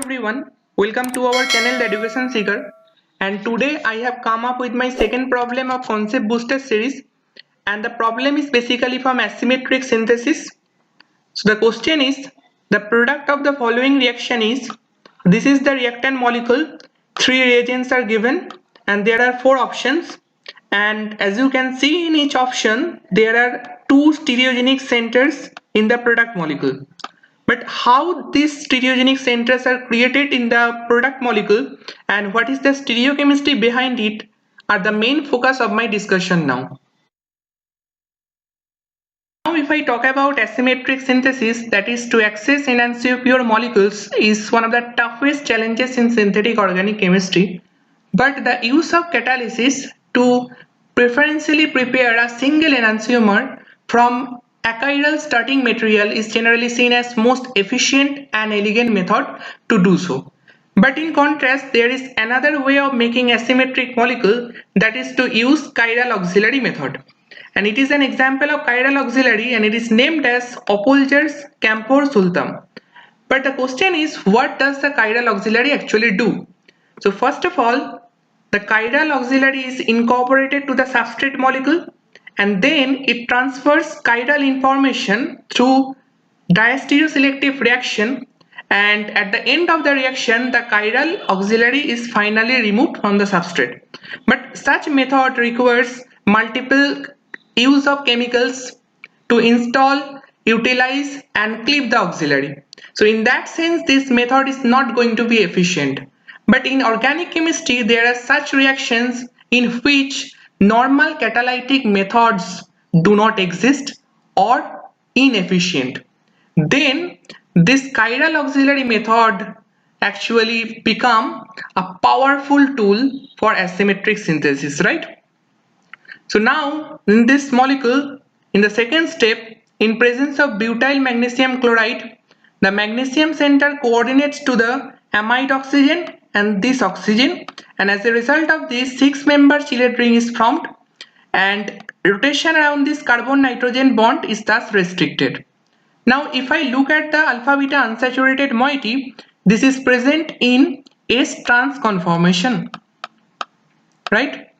everyone, welcome to our channel The Education Seeker, and today I have come up with my second problem of concept booster series, and the problem is basically from asymmetric synthesis. So the question is, the product of the following reaction is, this is the reactant molecule, 3 reagents are given and there are 4 options, and as you can see in each option there are 2 stereogenic centers in the product molecule. But how these stereogenic centers are created in the product molecule and what is the stereochemistry behind it are the main focus of my discussion now. Now if I talk about asymmetric synthesis, that is to access enantiopure molecules, is one of the toughest challenges in synthetic organic chemistry. But the use of catalysis to preferentially prepare a single enantiomer from achiral starting material is generally seen as most efficient and elegant method to do so. But in contrast, there is another way of making asymmetric molecule, that is to use chiral auxiliary method. And it is an example of chiral auxiliary and it is named as Opolzer's Camphor-Sultam. But the question is, what does the chiral auxiliary actually do? So first of all, the chiral auxiliary is incorporated to the substrate molecule and then it transfers chiral information through diastereoselective reaction, and at the end of the reaction the chiral auxiliary is finally removed from the substrate. But such method requires multiple use of chemicals to install, utilize and clip the auxiliary. So in that sense this method is not going to be efficient. But in organic chemistry there are such reactions in which normal catalytic methods do not exist or inefficient. Then this chiral auxiliary method actually become a powerful tool for asymmetric synthesis, right? So now in this molecule, in the second step, in presence of butyl magnesium chloride, the magnesium center coordinates to the amide oxygen and this oxygen, and as a result of this 6-member Chillet ring is formed and rotation around this carbon nitrogen bond is thus restricted. Now if I look at the alpha beta unsaturated moiety, this is present in S-trans conformation, right?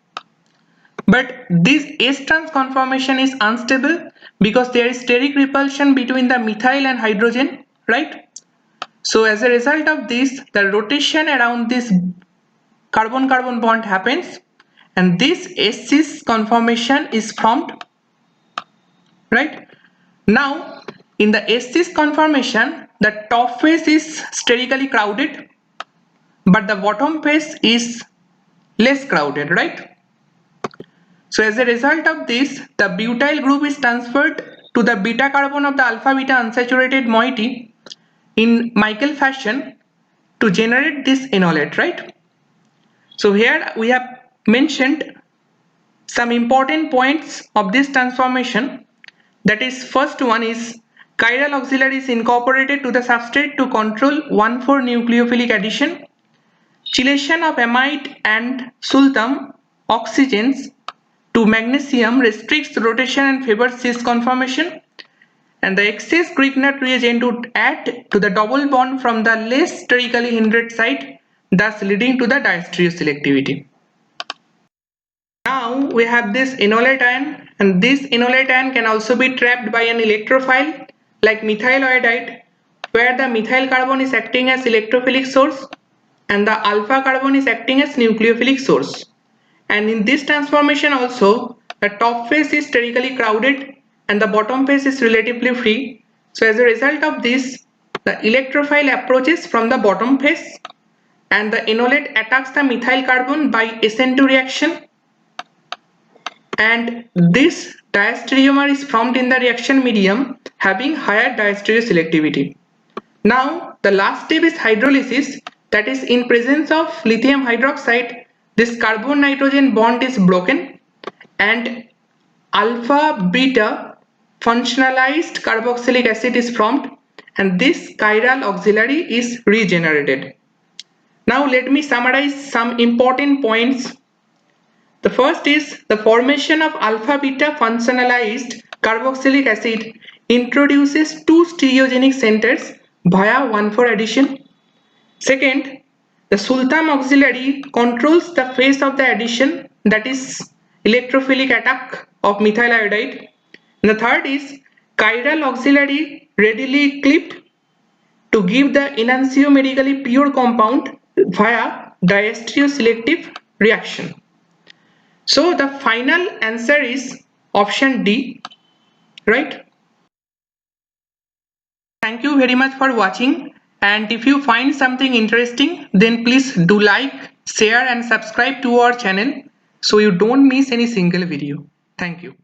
But this S-trans conformation is unstable because there is steric repulsion between the methyl and hydrogen, right? So as a result of this, the rotation around this carbon-carbon bond happens and this S-cis conformation is formed, right? Now in the S-cis conformation, the top face is sterically crowded but the bottom face is less crowded, right? So as a result of this, the butyl group is transferred to the beta carbon of the alpha beta unsaturated moiety in Michael fashion to generate this enolate, right? So here we have mentioned some important points of this transformation. That is, first one is chiral auxiliary is incorporated to the substrate to control 1,4 nucleophilic addition. Chelation of amide and sultam oxygens to magnesium restricts rotation and favors cis conformation, and the excess Grignard reagent would add to the double bond from the less sterically hindered side, thus leading to the diastereoselectivity. Now we have this enolate ion, and this enolate ion can also be trapped by an electrophile like methyl iodide, where the methyl carbon is acting as electrophilic source and the alpha carbon is acting as nucleophilic source. And in this transformation also, the top face is sterically crowded and the bottom face is relatively free. So as a result of this, the electrophile approaches from the bottom face and the enolate attacks the methyl carbon by SN2 reaction, and this diastereomer is formed in the reaction medium having higher diastereoselectivity. Now the last step is hydrolysis, that is, in presence of lithium hydroxide, this carbon nitrogen bond is broken and alpha beta functionalized carboxylic acid is formed and this chiral auxiliary is regenerated. Now let me summarize some important points. The first is the formation of alpha beta functionalized carboxylic acid introduces 2 stereogenic centers via 1,4 addition. Second, the Sultam auxiliary controls the phase of the addition, that is electrophilic attack of methyl iodide. And the third is chiral auxiliary readily clipped to give the enantiomedically pure compound via diastereoselective reaction. So the final answer is option D, right? Thank you very much for watching, and if you find something interesting, then please do like, share and subscribe to our channel so you don't miss any single video. Thank you.